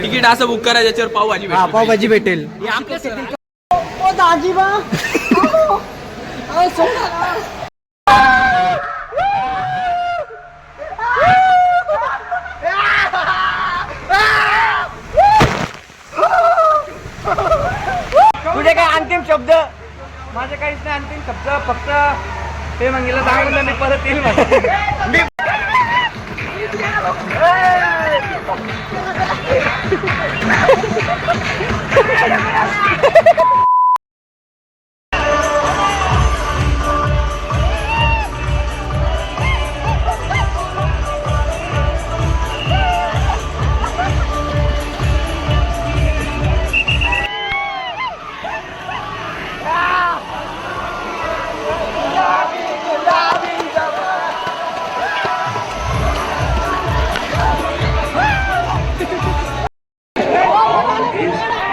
Ticket असं book करा ज्याच्यावर पावभाजी हा पावभाजी भेटेल. तुझे काय अंतिम शब्द? माझे काहीच नाही अंतिम शब्द, फक्त ते मंगीला सांगितलं मी परत येईल मला.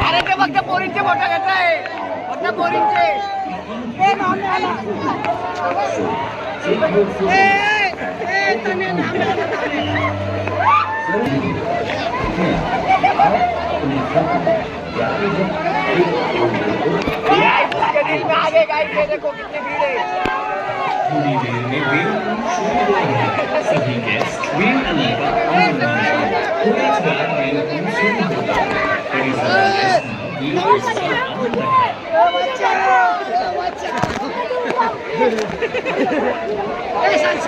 अरे ते फक्त पोरींचे फोटो घेत आहे, फक्त पोरींचे. आगे गाइस देखो कितनी भीड़ है. थोड़ी देर में वेल शुरू होगा. सभी गेस्ट वेल अलावा थोड़ी बाद वेल शुरू होगा. There is a guest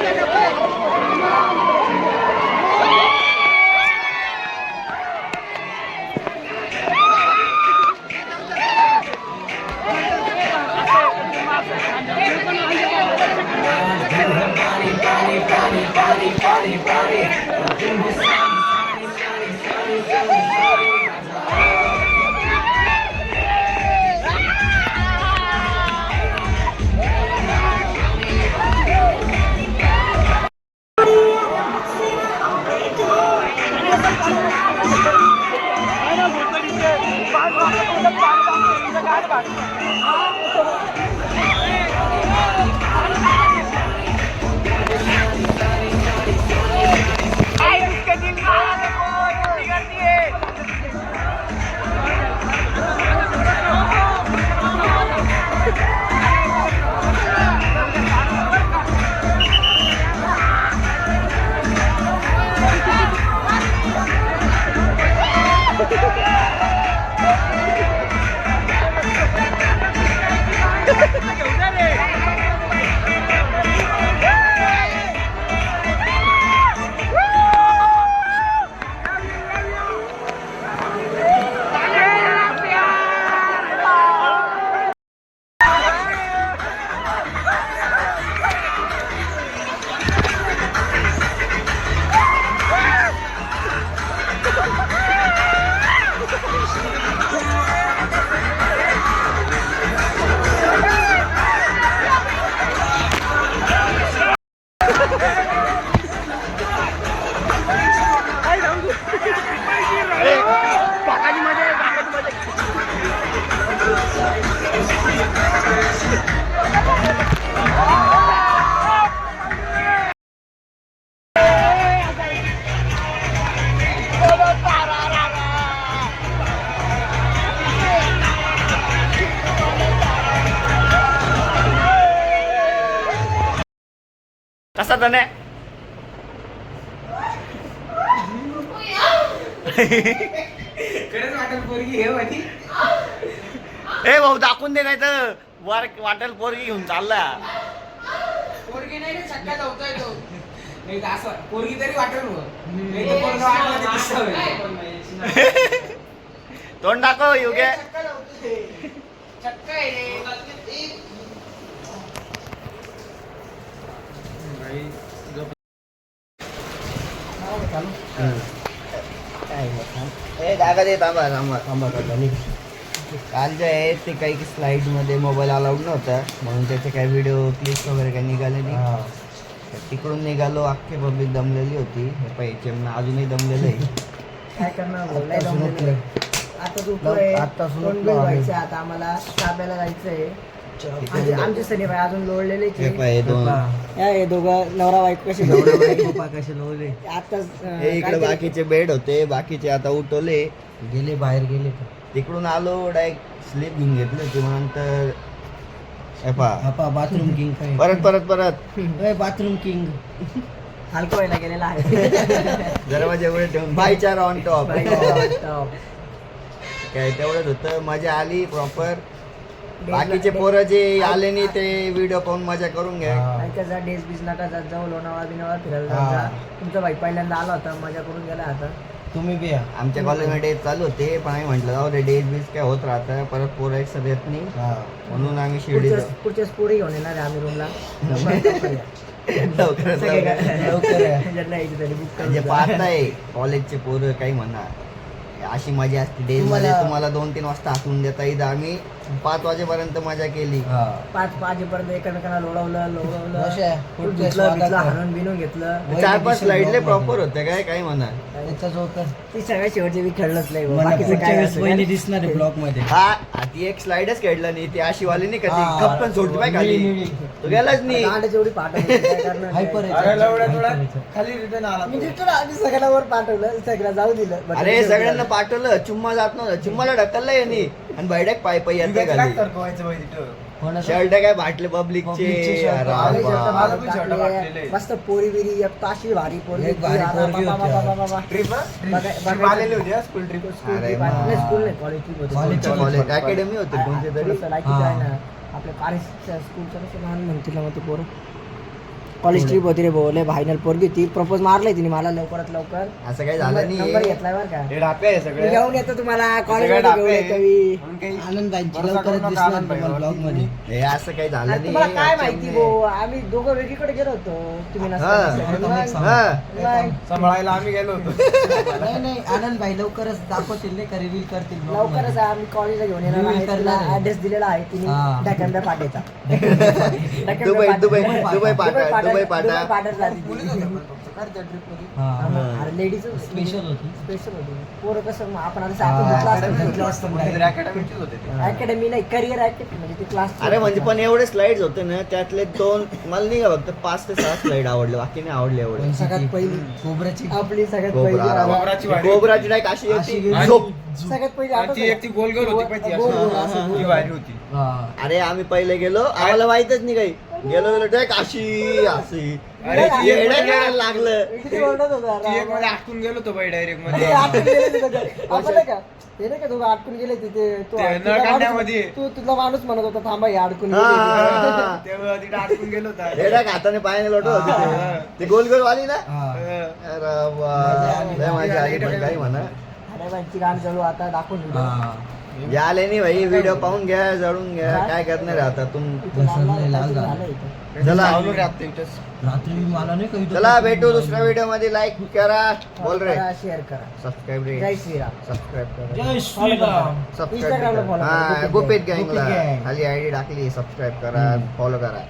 कसा धने ए भाऊ दाखवून दे, नाही तर वर वाटेल पोरगी घेऊन चालला. पोरगी नाही रे, चक्का धावतोय तो. नाही असं पोरगी तरी वाटेल तोंड दाखव युगे. चक्का आहे जागा दे. थांबा थांबा थांबा. काल जे आहे ते काही स्लाइड मध्ये मोबाईल अलाउड नव्हता, म्हणून त्याचे काही व्हिडिओ क्लिप्स वगैरे काही निघाले नाही. तिकडून निघालो, अख्खी पब्लिक दमलेली होती. पाहिजे अजूनही दमलेलं आहे. काय करणार, आता आम्हाला ताब्याला जायचंय. आमचे सनी भाई अजून लोळलेले हे पाय, हे दोन हे दोघं नवरा बायको कसे कसे लोले आताच हे इकडे बाकीचे बेड होते, बाकीचे आता उठवले, गेले बाहेर गेले तिकडून आलो डायरेक्ट स्लीप घेऊन घेतली होती, मग नंतर हे पहा, बाथरूम किंग परत बाथरूम किंग हलकं व्हायला गेलेला आहे दरवाजे ठेवून बायचार ऑन टॉप टॉप. काय तेवढंच होतं, मजा आली प्रॉपर. बाकीचे पोरं जे आले नाही ते व्हिडिओ पाहून मजा करून घ्या. ऐकायचा डेस बीस नका जात जाऊ, लोणावळा बिनावळा फिरायला जात जा. तुमचा भाई पहिल्यांदा आला होता, मजा करून गेला आता. तुम्ही बी या. आमच्या कॉलेजमध्ये चालू होते, पण आम्ही म्हटलं जाऊ दे, डेज बीज काय होत राहतं, परत पोरं एक सर येत नाही, म्हणून आम्ही शिर्डी पुढच्या स्पोरी घेऊन येणार आहे आम्ही रूमला. लवकरात लवकर ज्यांना यायची तरी book करून म्हणजे जा. पाहताय कॉलेजचे पोरं काही म्हणा, अशी मजा असते डेज मध्ये. तुम्हाला 2-3 वाजता हाकून देता येईल, आम्ही 5 वाजेपर्यंत मजा केली. 5 वाजेपर्यंत एकमेकांना लोळवलं अशा पुढच्या स्वागत घेतलं हाणून बिनून घेतलं. 4-5 स्लाइडले प्रॉपर होते, काही म्हणा. त्याचा जो तर ती सगळ्या शेवटचे मी खेळलंच नाही मला बाकीचं पुढच्या काय वेळेस असतं वहिनी काय? दिसणार आहे ब्लॉग मध्ये. हा ती एक स्लाइडच खेळला नाही, ती अशी वाली नाही का, ती कप्पन सोडते पाय खाली, तो गेलाच नाही. दांडाची एवढी पाठवली काय करणार हायपर नाही. मी तिथून आधी सगळ्याला वर पाठवलं, सगळ्याला जाऊ दिलं. But अरे मी सगळ्यांना पाठवलं, चुम्मा जात नव्हता, चुम्माला ढकलला यांनी आणि बैठक पाय पाय येते खाली. शर्ट काय बाटले पब्लिकचे. Publicचे shirt. अरे आम्ही बाबा. शर्ट मारून टाकले. मस्त पोरी बिरी एक ताशी भारी पोरी एक भारी पोरगी होती. अरे मा. स्कूल नाही कॉलेज ट्रिप होती. College कॉलेज अकॅडमी होते कोणते तरी. थोडंसं लायकीचं आहे ना आपल्या पॅरिसच्या स्कूलचं कसं लहान म्हणतील ना मग ते पोरं. कॉलेज ट्रिप होती रे बोले फायनल पोरगी ती प्रपोज मारलाय तिने मला लवकरात लवकर. असं काही झालं नंबर नाही. घेतलाय बरं का. मी घेऊन येतो तुम्हाला कॉलेज आनंद बाईंची लवकरच दिसणार तुम्हाला ब्लॉग मध्ये. हे असं काही झालं नाही. तुम्हाला काय माहिती भाऊ, आम्ही दोघं वेगळीकडे गेलो होतो, तुम्ही हा. नसताना. हा. नाही. सांभाळायला आम्ही गेलो होतो. नाही आनंद भाई लवकरच दाखवतील नाही का, रिव्हील करतील vlog मध्ये. लवकरच आम्ही कॉलेजला घेऊन येणार Reveal आहे. करणार आहे. ऍड्रेस दिलेला आहे तिने हा. ढाकंब्या पाट्याचा. दुबई पाटा. हा. लेडीज स्पेशल होती. स्पेशल होती. पोरं कसं मग आपण आता क्लास अकॅडमीचेच होते ते. अकॅडमी नाही, करिअर अकॅडमी म्हणजे ती क्लास. अरे म्हणजे पण एवढे स्लाइड होते ना, त्यातले 2 मला नाही का फक्त 5 ते 6 स्लाइड आवडले, बाकी नाही आवडले एवढे. सगळ्यात पहिली कोबराची आपली सगळ्यात कोबरा. पहिली कोबराची वाडी. कोबराची डायरेक्ट अशी अशी होती. गेली. झोप. सगळ्यात पहिली आणि आठवतं ती का? एक ती गोलगोल होती पाहिजे गोल गोल अशी. अशी गोल. ती भारी होती. अरे आम्ही पहिले गेलो, आम्हाला माहितच नाही काही, गेलो डायरेक्ट अशी अरे ती एक येडं मध्ये- करायला लागलं. किती ओरडत होता ती एक राव. मध्ये अटकून गेलो होतो बाई डायरेक्ट ते मध्ये. आटकून गेले तिथं. आपण नाही का हे नाही का दोघं अडकून गेले तिथे तो ते तुझा नळ काढण्यामध्ये. माणूस- तू तुझा माणूस म्हणत होता थांबा हे अडकून हा, गेले हा, हा. तेव्हा तिथे अटकून गेलो होतो. डायरेक्ट हाताने पायाने लोटत होते ते. ते गोल गोल वाली ना. हा. अरे वा, लय मजा आली, पण काही म्हणा. अरे बाईची गाण जळू आता दाखवून दिलं. हा. जे आले नाही भाई, व्हिडिओ पाहून घ्या, जळून घ्या, काय करणार आहे आता तुम. इथं लाल लाल लाल झालं झालं. इथं. चला रात्री मला नाही काही चला भेटू दुसऱ्या व्हिडिओ मध्ये. लाईक करा, बोल रे, करा, शेअर करा. सबस्क्राईब रे, जय श्रीराम. सबस्क्राईब करा, जय श्रीराम. सबस्क्राईब Instagram ला करा. follow करा, हा गुपित गुपित gang. गँगला गुपित gang. खाली आयडी टाकली, सबस्क्राईब करा, फॉलो करा.